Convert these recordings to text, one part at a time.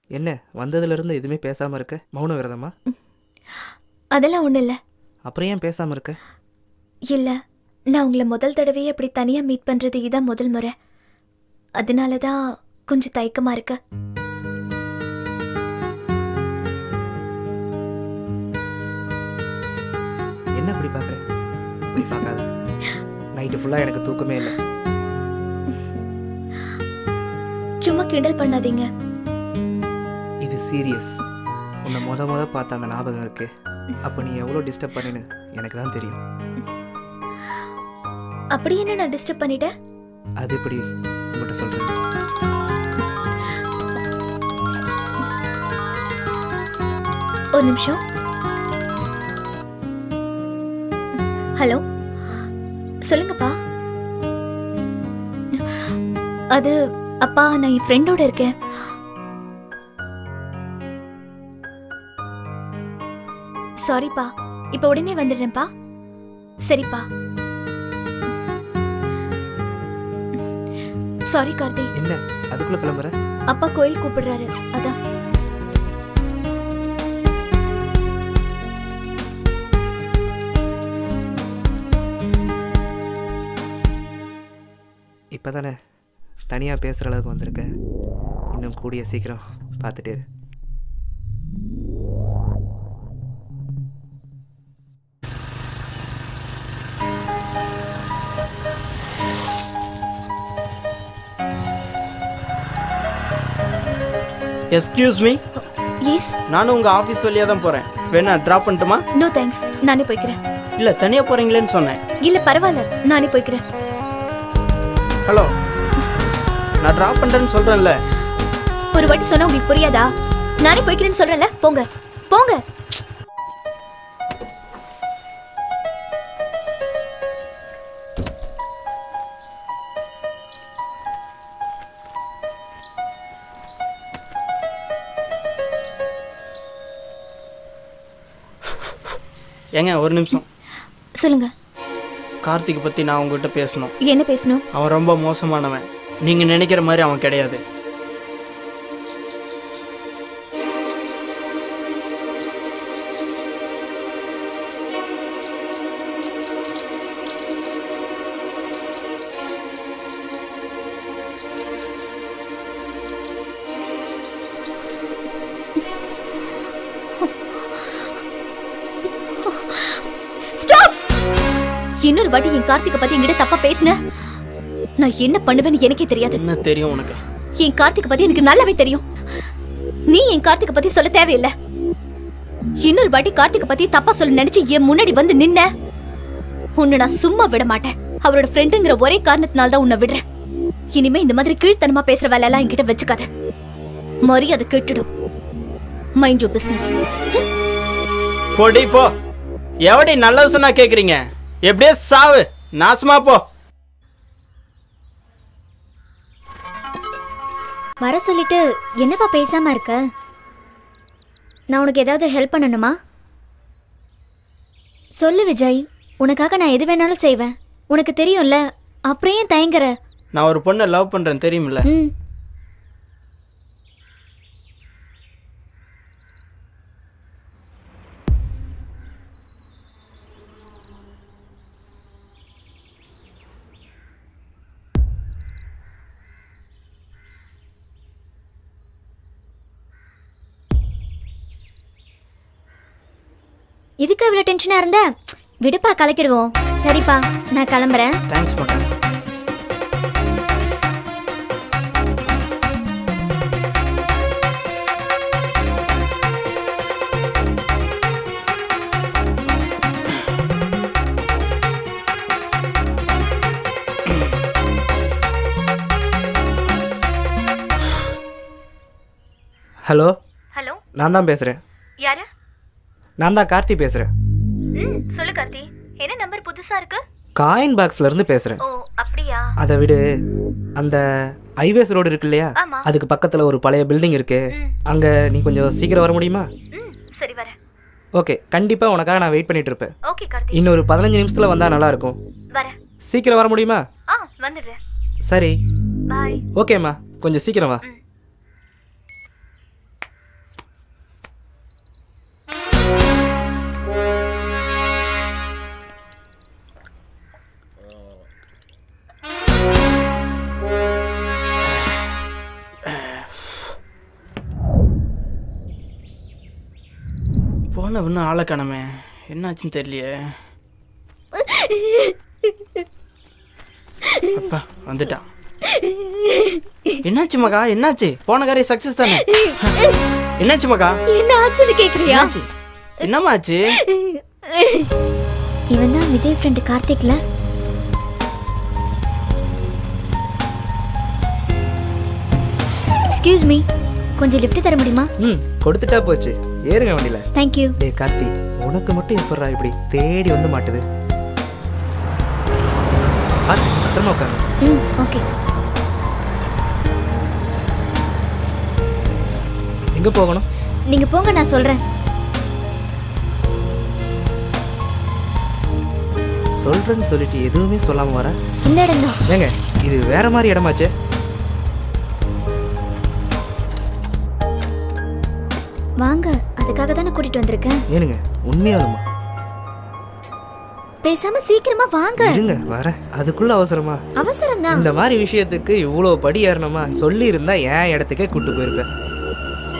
என்ன வந்ததுலேருந்து எதுவுமே பேசாமல் இருக்க? மௌன விரதமா? அதெல்லாம் ஒன்றும் இல்லை. அப்புறம் ஏன் பேசாமல் இருக்க? இல்லை, நான் உங்களை முதல் தடவையே இப்படி தனியாக மீட் பண்ணுறது இதான் முதல் முறை. அதனால தான் கொஞ்சம் தயக்கமாக இருக்கு. என்ன இப்படி பார்க்குற? இப்படி பார்க்காத. நைட்டு ஃபுல்லாக எனக்கு தூக்கமே இல்லை. சும்மா கிண்டல் பண்ணாதீங்க. இது சீரியஸ். உன்னை முத பார்த்த அந்த ஞாபகம் இருக்கு. அப்போ நீ எவ்வளோ டிஸ்டர்ப் பண்ணின்னு எனக்கு தான் தெரியும். அப்படி என்ன நான் டிஸ்டர்ப் பண்ணிட்டேன்? அது எப்படி உங்கள்கிட்ட சொல்கிறது? ஒரு நிமிஷம். ஹலோ, சொல்லுங்கப்பா. அது அப்பா, நான் என் ஃப்ரெண்டோட இருக்கேன். சாரிப்பா, இப்ப உடனே வந்துடுறேன்ப்பா. சரிப்பா. சாரி கார்த்தி. என்ன அதுக்குள்ள கிளம்புற? அப்பா கோயில் கூப்பிடுறாரு, அதான். இப்போதானே தனியாக பேசுகிற அளவுக்கு வந்திருக்க. இன்னும் கூடிய சீக்கிரம் பார்த்துட்டே இரு. Excuse me. எஸ். நானும் உங்கள் ஆஃபீஸ் வழியாக தான் போகிறேன். வேணா ட்ராப் பண்ணட்டுமா? நோ தேங்க்ஸ், நானே போய்க்கிறேன். இல்லை, தனியாக போகிறீங்களேன்னு சொன்னேன். இல்லை பரவாயில்ல, நானே போய்க்கிறேன். ஹலோ, நான் ட்ராப் பண்ணுறேன்னு சொல்கிறேன்ல. ஒரு வாட்டி சொன்னா உங்களுக்கு புரியாதா? நானே போய்க்கிறேன்னு சொல்றேன்ல, போங்க போங்க. ஏங்க ஒரு நிமிஷம். சொல்லுங்க. கார்த்திக் பற்றி நான் உங்ககிட்ட பேசணும். என்ன பேசணும்? அவன் ரொம்ப மோசமானவன். நீங்கள் நினைக்கிற மாதிரி அவன் கிடையாது. இன்னொரு வாட்டி என் கார்த்திகை பத்தி என்கிட்ட தப்பா பேசுன, நான் என்ன பண்ணுவேன்னு எனக்கே தெரியாது. என்ன தெரியும் உனக்கு? என் கார்த்திகை பத்தி எனக்கு நல்லாவே தெரியும். நீ என் கார்த்திகை பத்தி சொல்ல தேவையில்லை. இன்னொரு வாட்டி கார்த்திகை பத்தி தப்பா சொல்ல நினைச்சு என் முன்னாடி வந்து நின்ன, உன்னை நான் சும்மா விட மாட்டேன். அவரோட ஃப்ரெண்டுங்கிற ஒரே காரணத்தினால தான் உன்னை விடுறேன். இனிமே இந்த மாதிரி கீழ்த்தனமா பேசுற வேலை எல்லாம் என்கிட்ட வச்சுக்காத. மரியாதை கேட்டுடும். Mind your business. போடி போ. எவடி நல்லது சொன்னா கேக்குறீங்க? எப்படியே சாவு, நாசமா போ. வர சொல்லிட்டு என்னப்பா பேசாம இருக்க? நான் உனக்கு ஏதாவது ஹெல்ப் பண்ணணுமா? சொல்லு விஜய், உனக்காக நான் எது வேணாலும் செய்வேன். உனக்கு தெரியும்ல, அப்புறம் ஏன் தயங்குற? நான் ஒரு பொண்ணை லவ் பண்றேன் தெரியுமில்ல. இதுக்கு இவ்வளவு டென்ஷனா இருந்த? விடுப்பா, கலக்கிடுவோம். சரிப்பா, நான் கிளம்புறேன். Thanks madam. ஹலோ. ஹலோ, நான் தான் பேசுகிறேன். யாரு? நான் தான் கார்த்தி பேசுகிறேன். சொல்லு கார்த்தி. என்ன நம்பர் புதுசா இருக்கு? காயின் பாக்ஸ்ல இருந்து பேசுகிறேன். ஓ அப்படியா? அதை விடு, அந்த ஹைவேஸ் ரோடு இருக்கு இல்லையா, ஆமா. அதுக்கு பக்கத்தில் ஒரு பழைய பில்டிங் இருக்கு. அங்கே நீ கொஞ்சம் சீக்கிரம் வர முடியுமா? சரி வரேன். ஓகே, கண்டிப்பாக உனக்காக நான் வெயிட் பண்ணிட்டு இருப்பேன். ஓகே கார்த்தி. இன்னொரு 15 நிமிஷத்தில் வந்தால் நல்லா இருக்கும். வரேன். சீக்கிரம் வர முடியுமா? வந்துடுறேன். சரி, பாய். ஓகேம்மா, கொஞ்சம் சீக்கிரம் வா. அவனை இன்னும் ஆளை காணமே, என்னாச்சுன்னு தெரியலையே. அப்பா வந்துட்டான். என்னாச்சு மகா, என்னாச்சு? போன காரியம் சக்சஸ் தானே? என்னாச்சு மகா? என்ன ஆச்சுன்னு கேக்குறியா? என்னாச்சு? என்னம்மா ஆச்சு? இவன் தான் விஜய் ஃப்ரெண்டு கார்த்திக்ல. எக்ஸ்கியூஸ் மீ, கொஞ்சம் லிஃப்ட் தர முடியுமா? கொடுத்துட்டா போச்சு, ஏறுங்க வண்டியில. தேங்க்யூ. டேய் கார்த்தி, உனக்கு மட்டும் எப்படா இப்படி தேடி வந்து மாட்டுது? பத்திரமா உட்காருங்க. ஓகே. எங்க போகணும்? நீங்க போங்க, நான் சொல்றேன். சொல்றேன்னு சொல்லிட்டு எதுவுமே சொல்லாம வர. இந்த இடம் தான். ஏங்க இது வேற மாதிரி இடமாச்சே. வாங்க, அதுக்காக தானே கூட்டிட்டு வந்திருக்கேன். ஏனுங்க உண்மையாலுமா? பேசாம சீக்கிரமா வாங்க. இருங்க வர. அதுக்குள்ள அவசரமா? அவசரம் தான். இந்த மாதிரி விஷயத்துக்கு இவ்வளவு படி ஏறணுமா? சொல்லி இருந்தா என் இடத்துக்கே கூட்டு போயிருப்பேன்.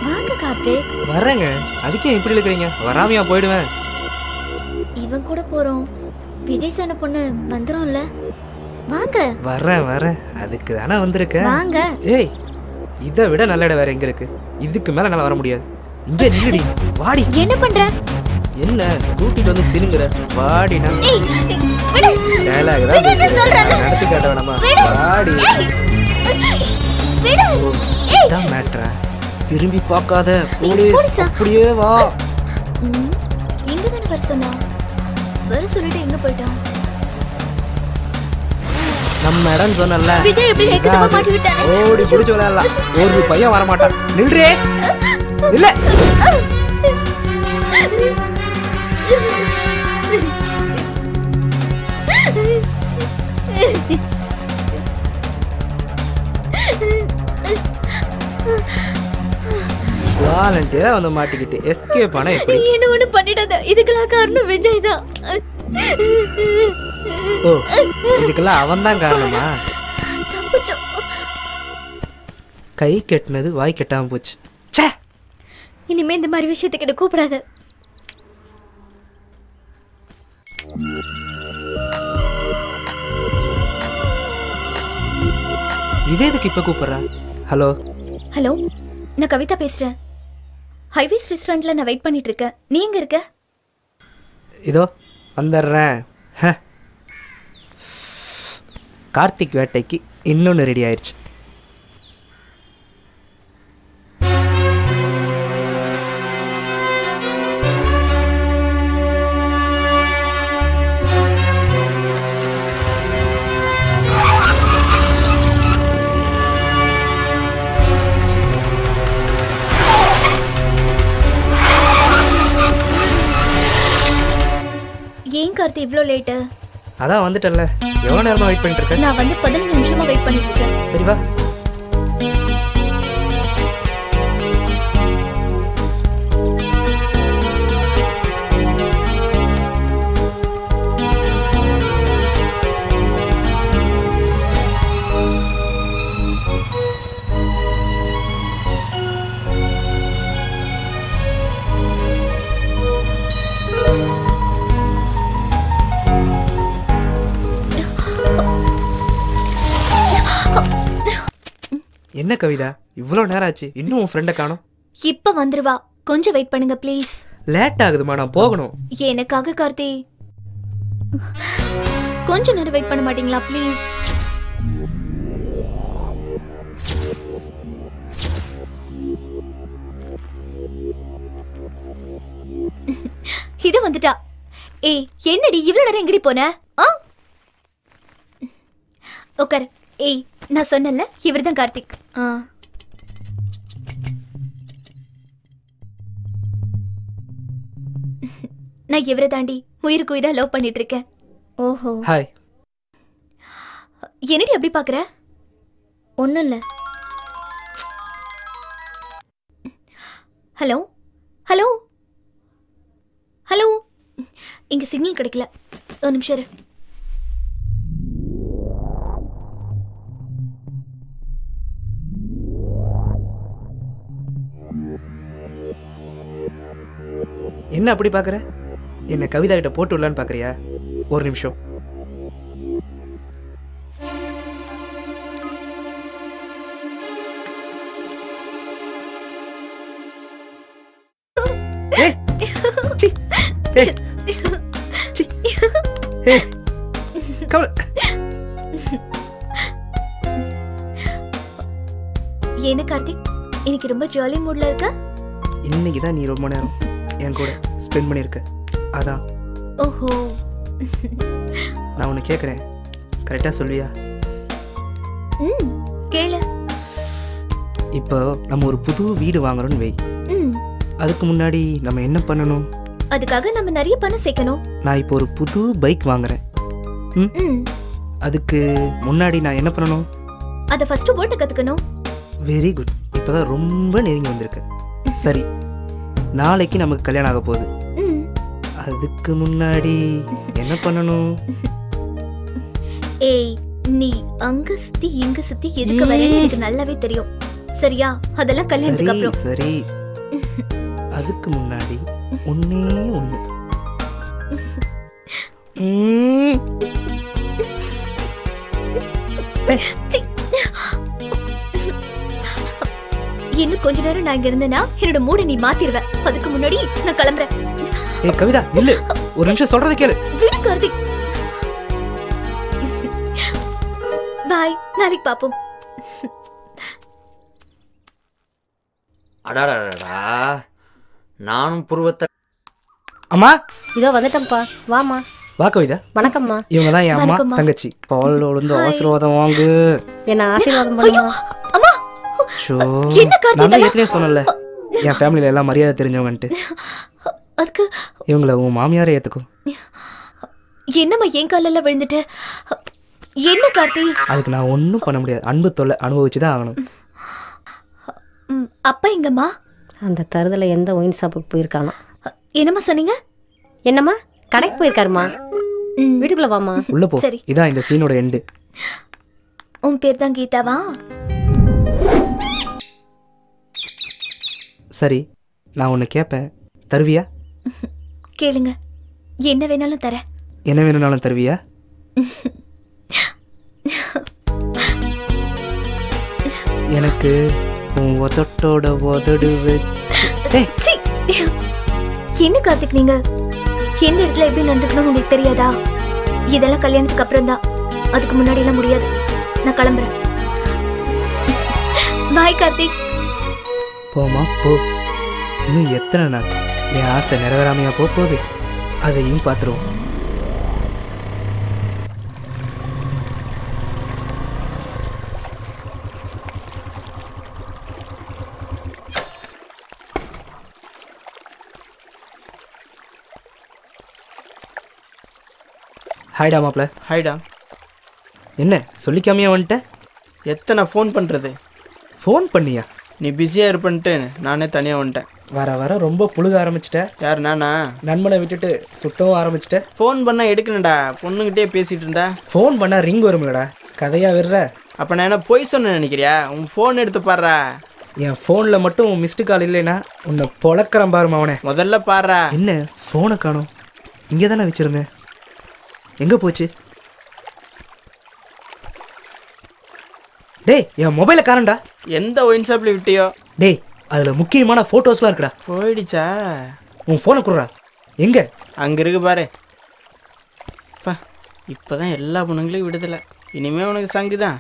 வாங்க கார்த்திக். வரேங்க, அதுக்கே இப்படி இருக்கிறீங்க? வராமையா போயிடுவேன். இவன் கூட போறோம், விஜய் சொன்ன பொண்ணு வந்துரும்ல. வாங்க. வரேன் வரேன், அதுக்கு தானே வந்திருக்கேன். வாங்க. ஏய், இதை விட நல்ல இடம் வேற எங்க இருக்கு? இதுக்கு மேல என்னால வர முடியாது. இங்கே நில்லுடி, வாடி. என்ன பண்ற? என்ன கூட்டிட்டு வந்து சிலுங்குற? வாடினா ஏய், விடு. டயலாக் விடு, தான் சொல்றேன். நடத்தி காட்ட வேணாமா? விடு. வாடி. விடு. இதான் மேட்ரா? திரும்பி பார்க்காத. போலீஸ் போலீஸா? அப்படியே வா. எங்க தானே வர சொன்னா? வர சொல்லிட்டு எங்க போயிட்டான்? நம்ம இடம் சொன்னல. விஜய் எப்படி ஏக்கத்தமா மாட்டி விட்டானே. ஓடி புடிச்சு விளையாடலாம். ஒரு பையன் வர மாட்டான். நில்றே. இல்ல. வாலண்டியரா வந்து மாட்டிக்கிட்டு எஸ்கேப் ஆனா எப்படி? என்ன ஒண்ணு பண்ணிடாத, இதுக்கெல்லாம் காரணம் விஜய் தான். ஓ, இதுக்கெல்லாம் அவன் தான் காரணமா? கை கெட்டினது வாய் கெட்டாம போச்சு. ச்சே, இனிமே இந்த மாதிரி விஷயத்துக்கு என்ன கூப்பிடாத. இவேதுக்கு இப்ப கூப்பிடுறா? ஹலோ ஹலோ, நான் கவிதா பேசுறேன். ஹைவேஸ் ரெஸ்டாரண்ட்ல நான் வெயிட் பண்ணிட்டு இருக்கேன். நீ எங்க இருக்க? இதோ வந்துடுறேன். கார்த்திக் வேட்டைக்கு இன்னொன்று ரெடி ஆயிடுச்சு. ஏன் கார்த்தி இவ்ளோ லேட்டு? அதான் வந்துட்டல. எவ்வளோ நேரமா வெயிட் பண்ணிட்டு இருக்க? நான் வந்து 15 நிமிஷமா வெயிட் பண்ணிட்டு இருக்கேன். சரி வா. என்ன கவிதா, இவ்வளோ நேரம் ஆச்சு, இன்னும் உன் ஃப்ரெண்டை காணோம்? இப்ப வந்துருவா, கொஞ்சம் வெயிட் பண்ணுங்க ப்ளீஸ். லேட் ஆகுதுமா, நான் போகணும். எனக்காக கார்த்தி, கொஞ்ச நேரம் வெயிட் பண்ண மாட்டீங்களா ப்ளீஸ்? இது வந்துட்டா. ஏய் என்னடி இவ்வளவு நேரம் எங்கடி போன? உட்கார். ஏய் நான் சொன்னல, இவர்தான் கார்த்திக். நான் இவரை தாண்டி உயிருக்கு உயிரா லவ் பண்ணிட்டு இருக்கேன். ஓஹோ. ஹாய். என்னடி அப்படி பாக்குற? ஒன்றும் இல்லை. ஹலோ ஹலோ ஹலோ, இங்க சிக்னல் கிடைக்கல, ஒரு நிமிஷம் இரு. என்ன அப்படி பார்க்குற? என்னை கவிதா கிட்ட போட்டு விடலான்னு பார்க்குறியா? ஒரு நிமிஷம். என்ன கார்த்திக், இன்னைக்கு ரொம்ப ஜாலி மூட்ல இருக்க? இன்னைக்கு தான் நீ ரொம்ப நேரம் என் கூட ஸ்பெண்ட் பண்ணியிருக்க, அதான். ஓஹோ. நான் உன்னை கேட்குறேன், கரெக்டாக சொல்வியா? கேளு. இப்போ நம்ம ஒரு புது வீடு வாங்குறோம்னு வை. அதுக்கு முன்னாடி நம்ம என்ன பண்ணணும்? அதுக்காக நம்ம நிறைய பணம் சேர்க்கணும். நான் இப்போ ஒரு புது பைக் வாங்குறேன். அதுக்கு முன்னாடி நான் என்ன பண்ணணும்? அதை ஃபர்ஸ்ட் ஓட்ட கத்துக்கணும். Very good. இப்போதான் ரொம்ப நெருங்கி வந்திருக்கு. சரி, நாளைக்கு நமக்கு கல்யாணம் ஆக போகுது. அதுக்கு முன்னாடி என்ன பண்ணணும்? ஏய், நீ அங்க சுத்தி இங்க சுத்தி எதுக்கு வரேன்னு எனக்கு நல்லாவே தெரியும். சரியா? அதெல்லாம் கல்யாணத்துக்கு அப்புறம். சரி, அதுக்கு முன்னாடி ஒண்ணே ஒண்ணு. இன்னும் கொஞ்ச நேரம் நான் இங்க இருந்தேன்னா என்னோட மூட நீ மாத்திடுவ. அதுக்கு முன்னாடி நான் கிளம்புறேன். ஏய் கவிதா, இல்ல, ஒரு நிமிஷம் சொல்றத கேளு. விடு கார்த்திக். பாய், நாளைக்கு பாப்போம். அடாடாடா, நானும் புருவத்தை. அம்மா இதோ வந்துட்டேன்ப்பா, வாமா. வா கவிதா. வணக்கம்மா. இவங்க தான் என் அம்மா தங்கச்சி. பால் விழுந்து ஆசீர்வாதம் வாங்கு. என்ன ஆசீர்வாதம் பண்ணுமா? அம்மா, என்ன கார்த்திக்? நான் ஏற்கனவே சொன்னல, என் ஃபேமிலியில எல்லாம் மரியாதை தெரிஞ்சவங்கன்ட்டு. அதுக்கு இவங்கள உன் மாமியாரை ஏத்துக்கோ. என்னம்மா என் காலில் விழுந்துட்டு? என்ன கார்த்தி? அதுக்கு நான் ஒன்றும் பண்ண முடியாது. அன்பு தொல்லை அனுபவிச்சுதான் ஆகணும். அப்பா எங்கம்மா? அந்த தருதல எந்த ஒயின் ஷாப்புக்கு போயிருக்கானா? என்னம்மா சொன்னீங்க? என்னம்மா, கடைக்கு போயிருக்காருமா. வீட்டுக்குள்ள வாமா. உள்ள போ. சரி, இதான் இந்த சீனோட எண்டு. உன் பேர் தான் கீதாவா? சரி, நான் உன்னை கேட்பேன், தருவியா? கேளுங்க, என்ன வேணாலும் தரேன். என்ன வேணும்னாலும் தருவியா? எனக்கு உன் உதட்டோட உதடு வச்சு. என்ன கார்த்திக், நீங்க எந்த இடத்துல எப்படி நடந்துக்கணும்னு உங்களுக்கு தெரியாதா? இதெல்லாம் கல்யாணத்துக்கு அப்புறம் தான், அதுக்கு முன்னாடி எல்லாம் முடியாது. நான் கிளம்புறேன். பாய் கார்த்திக். போமா போ. இன்னும் எத்தனை நாள் என் ஆசை நிறைவேறாமையா போகுது? அதையும் பார்த்துருவோம். ஹாய்டா மாப்ள. ஹாய்டா. என்ன சொல்லிக்காமையா வந்துட்ட? எத்தனை ஃபோன் பண்ணுறது? ஃபோன் பண்ணியா? நீ பிஸியாக இருப்பன்ட்டு நானே தனியாக வந்துட்டேன். வர வர ரொம்ப புழுக ஆரம்பிச்சிட்ட. யார், நானா? நண்பனை விட்டுட்டு சுத்தவும் ஆரம்பிச்சிட்ட. ஃபோன் பண்ணால் எடுக்கணும்டா, பொண்ணுங்கிட்டே பேசிகிட்டு இருந்தா. ஃபோன் பண்ணால் ரிங் வரும்லடா, கதையாக விடுற. அப்போ நான் என்ன பொய் சொன்னேன்னு நினைக்கிறியா? உன் ஃபோன் எடுத்து பாடுறா. என் ஃபோனில் மட்டும் மிஸ்டு கால் இல்லைன்னா உன்னை பொழக்கிறேன் பாருமா அவனை. முதல்ல பாடுறா. என்ன ஃபோனை காணோம்? இங்கே தானே வச்சுருந்தேன், எங்கே போச்சு? டேய், என் மொபைலை காணண்டா. எந்த ஒயின் ஷாப்ல விட்டியோ? டேய், அதில் முக்கியமான ஃபோட்டோஸ்லாம் இருக்குடா. போயிடுச்சா? உன் ஃபோனை கொடுறா. எங்கே? அங்கே இருக்கு பாரு. பா, இப்போ தான் எல்லா பொண்ணுங்களையும் விடுதலை. இனிமே உனக்கு சங்கு தான்.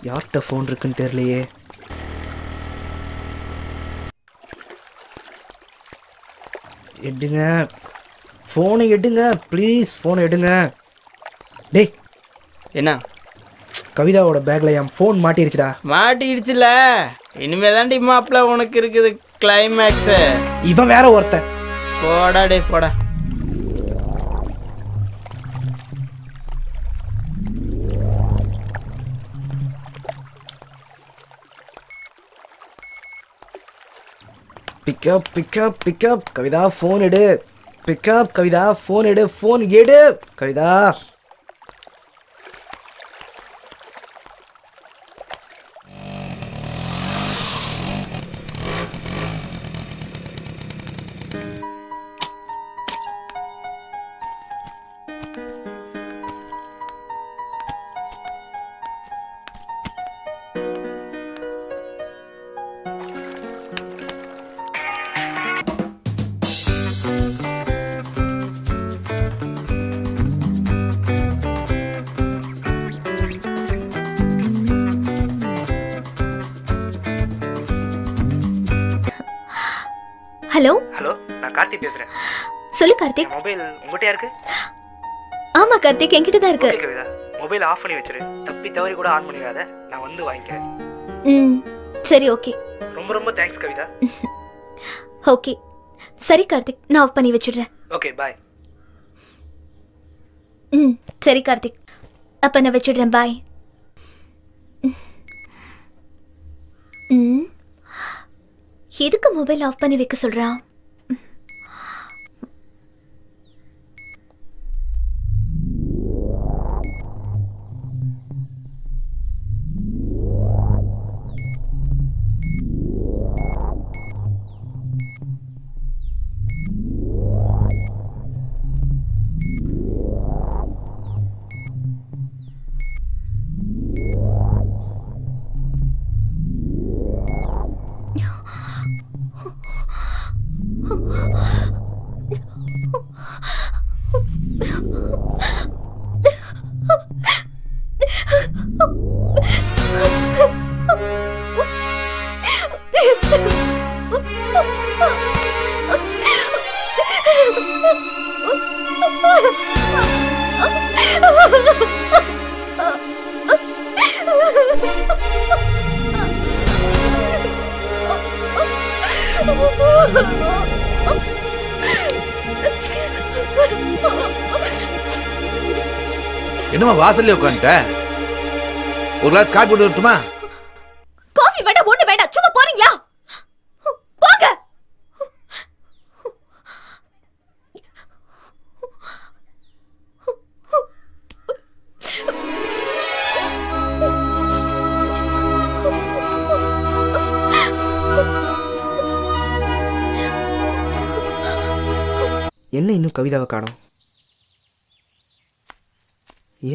யார்கிட்ட ஃபோன் இருக்குன்னு தெரியலையே. எடுங்க ஃபோனை, எடுங்க ப்ளீஸ், ஃபோனை எடுங்க. டேய், என்ன? கவிதாவோட பேக்கில் என் ஃபோன் மாட்டிருச்சுடா. மாட்டிடுச்சுல, இனிமே தாண்டி மாப்பிள்ள உனக்கு இருக்குது கிளைமேக்ஸு. இவன் வேற ஒருத்தன். போடா டே போடா. Pick up pick up pick up Kavitha, phone எடு. பிக்கப் கவிதா, ஃபோன் எடு. ஃபோன் எடு கவிதா. ஹலோ ஹலோ, நான் கார்த்திக் பேசுறேன். சொல்லு கார்த்திக். மொபைல் உங்ககிட்டயா இருக்கு? ஆமா கார்த்திக், என்கிட்ட தான் இருக்கு. கவிதா, மொபைல் ஆஃப் பண்ணி வச்சிரு. தப்பி தவறி கூட ஆன் பண்ணிடாத. நான் வந்து வாங்கிக்கிறேன். சரி, ஓகே. ரொம்ப ரொம்ப தேங்க்ஸ் கவிதா. ஓகே சரி கார்த்திக், நான் ஆஃப் பண்ணி வச்சிடுறேன். ஓகே, பாய். சரி கார்த்திக், அப்ப நான் வச்சிடுறேன். பாய். எதுக்கு மொபைல் ஆஃப் பண்ணி வைக்க சொல்றான்? என்னமா வாசல்ல உட்காந்துட்ட? ஒரு கிளாஸ் காபி போட்டு வரட்டுமா? காஃபி வேண்டாம், ஒண்ணு வேண்டாம். சும்மா போறீங்களா? போங்க. என்ன இன்னும் கவிதாவை காணோம்?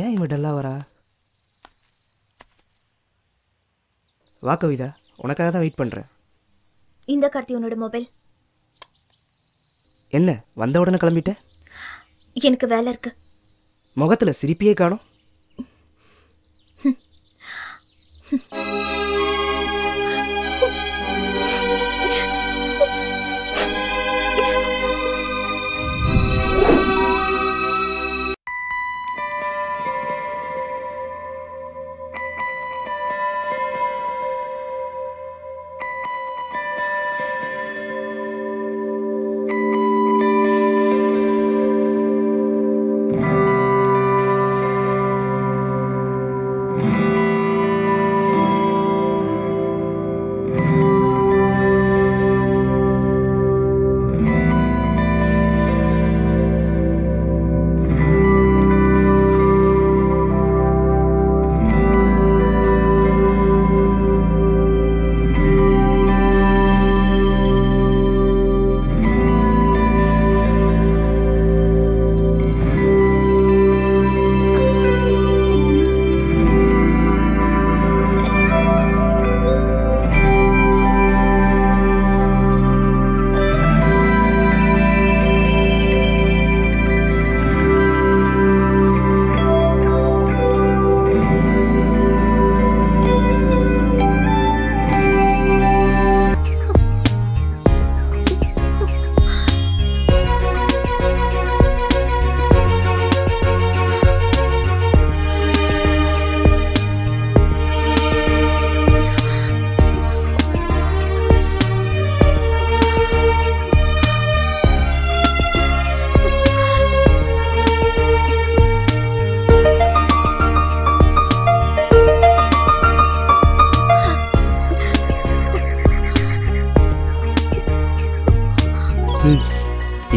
ஏன் இவன் டல்லா வரா? வா கவிதா, உனக்காக தான் வெயிட் பண்ணுறேன். இந்த கார்த்தி உன்னோட மொபைல். என்ன வந்த உடனே கிளம்பிட்ட? எனக்கு வேலை இருக்கு. முகத்தில் சிரிப்பியே காணோம்.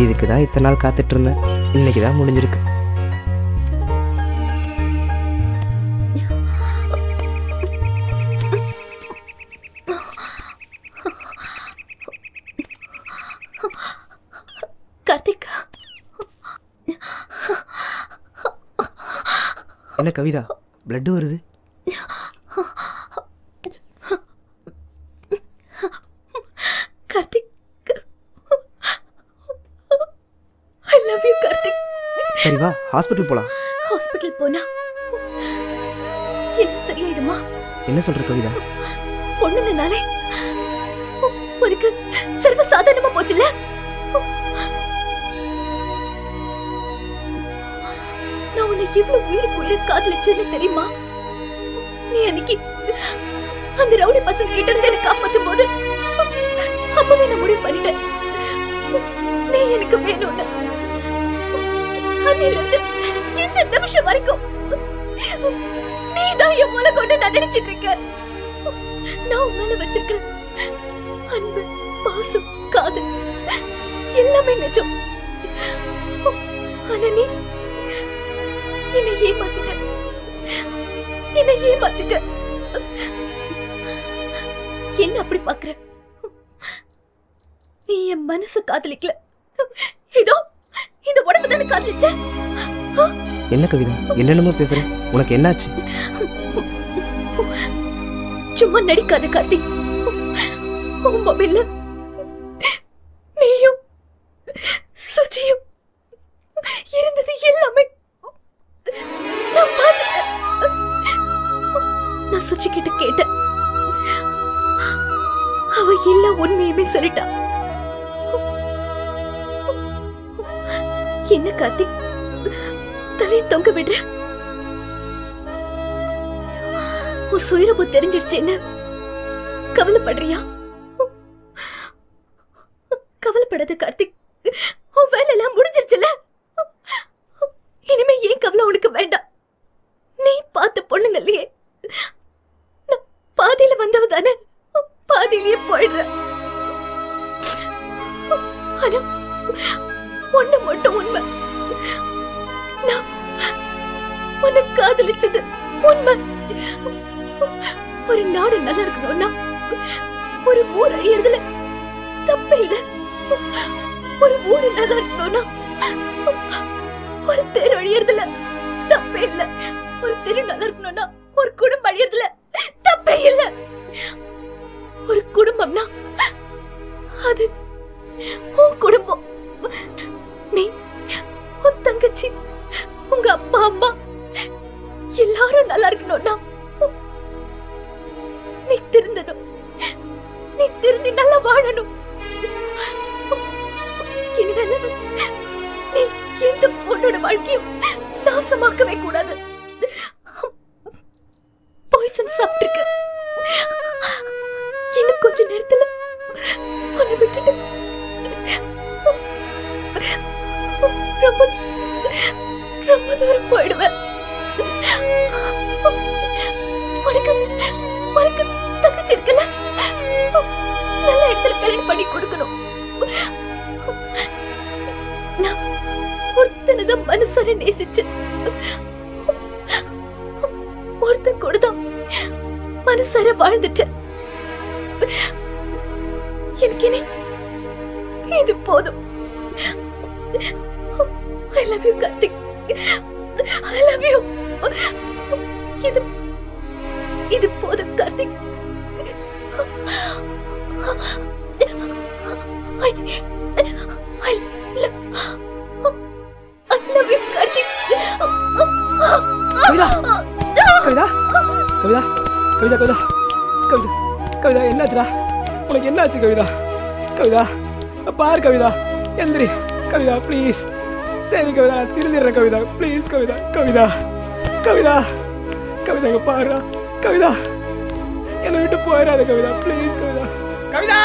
இதுக்கு தான் இத்தனை நாள் காத்துட்டு இருந்தேன். இன்னைக்கு தான் முடிஞ்சிருக்கு. கார்த்திக், என்ன கவிதா பிளட் வருது? Karthik, I love you Karthik. சரி வா ஹாஸ்பிட்டல் போலாம். ஹாஸ்பிட்டல் போனா என்ன சரியாயிடுமா? என்ன சொல்ற கவிதா? பொண்ணுங்கனாலே உனக்கு சர்வ சாதாரணமா போச்சுல. நான் உன்னை இவ்வளவு உயிருக்கு காதலிச்சேன்னு தெரியுமா? நீ அன்னைக்கு அந்த ரவுடி பசங்க கிட்ட இருந்து எனக்கு காப்பாத்தும் போது அப்பவே நான் முடிவு பண்ணிட்டேன், நீ எனக்கு வேணும்னு. அன்னையில இருந்து இந்த நிமிஷம் வரைக்கும் நீதான் என் மூளை கொண்டு நான் நினைச்சிட்டு இருக்கேன். நான் உன் மேல வச்சிருக்கிற அன்பு, பாசம், காதல் எல்லாமே நிஜம். ஆனா நீ என்னை ஏமாத்திட்ட. என்ன அப்படி பாக்குற? நீ என் மனசு காதலிக்கல, இதோ இந்த உடம்பு தானே காதலிச்ச. என்ன கவிதா என்னென்னமோ பேசுற? உனக்கு என்னாச்சு? சும்மா நடிக்காத கார்த்திக். உன் மொபைல்ல நீயும் சுஜியும் இருந்தது எல்லாமே நான் பார்த்துட்டேன். நான் சுஜி கிட்ட கேட்டேன், அவ எல்லா உண்மையுமே சொல்லிட்டா. என்ன கார்த்திக் தலையை தொங்க விடுற? உன் சுயரூபு தெரிஞ்சிடுச்சேன்னு கவலைப்படுறியா? கவலைப்படாத கார்த்திக், உன் வேலை எல்லாம் முடிஞ்சிருச்சுல. இனிமே ஏன் கவலை உனக்கு வேண்டாம். நீ பார்த்த பொண்ணுங்கல்லையே நான் பாதியில வந்தவ தானே, பாதியிலேயே போயிடுற. ஆனா ஒண்ணு மட்டும் உண்மை, நான் உன்னை காதலிச்சது உண்மை. ஒரு நாடு நல்லா இருக்கணும்னா ஒரு ஊர் அழியறதுல தப்பே இல்ல. ஒரு ஊர் நல்லா இருக்கணும்னா ஒரு தெரு அழியறதுல தப்பே இல்ல. ஒரு தெரு நல்லா இருக்கணும்னா ஒரு குடும்பம் அழியறதுல தப்பே இல்ல. ஒரு குடும்பம்னா அது உன் குடும்பம். நீ, உன் தங்கச்சி, உங்க அப்பா அம்மா எல்லாரும் நல்லா இருக்கணும்னா நீ திருந்தணும். நீ திருந்தி நல்லா வாழணும். இனிமேல நீ எந்த பொண்ணோட வாழ்க்கையும் நாசமாக்கவே கூடாது. பாய்சன் சாப்பிட்டுருக்க. இன்னும் கொஞ்ச நேரத்துல உன்னை விட்டுட்டு ரொம்ப ரொம்ப தூரம் போயிடுவேன். உனக்கு உனக்கு தங்கச்சி இருக்கல, நல்ல இடத்துல கல்யாணம் பண்ணி கொடுக்கணும். நான் ஒருத்தனதான் மனசார நேசிச்சு, ஒருத்தன் கூடதான் மனசார வாழ்ந்துட்டேன். எனக்கு இனி இது போதும். I love you Karthik, I love you. இது போதும் Karthik. I love you Karthik. Kavitha Kavitha Kavitha Kavitha Kavitha Kavitha Kavitha என்னாச்சுடா? உனக்கு என்னாச்சு கவிதா? கவிதா பார் கவிதா, எந்திரி கவிதா ப்ளீஸ். சரி கவிதா நான் திருந்திடுறேன் கவிதா ப்ளீஸ். கவிதா கவிதா கவிதா கவிதா பாருடா கவிதா, என்னை விட்டு போயிடாத கவிதா ப்ளீஸ். கவிதா கவிதா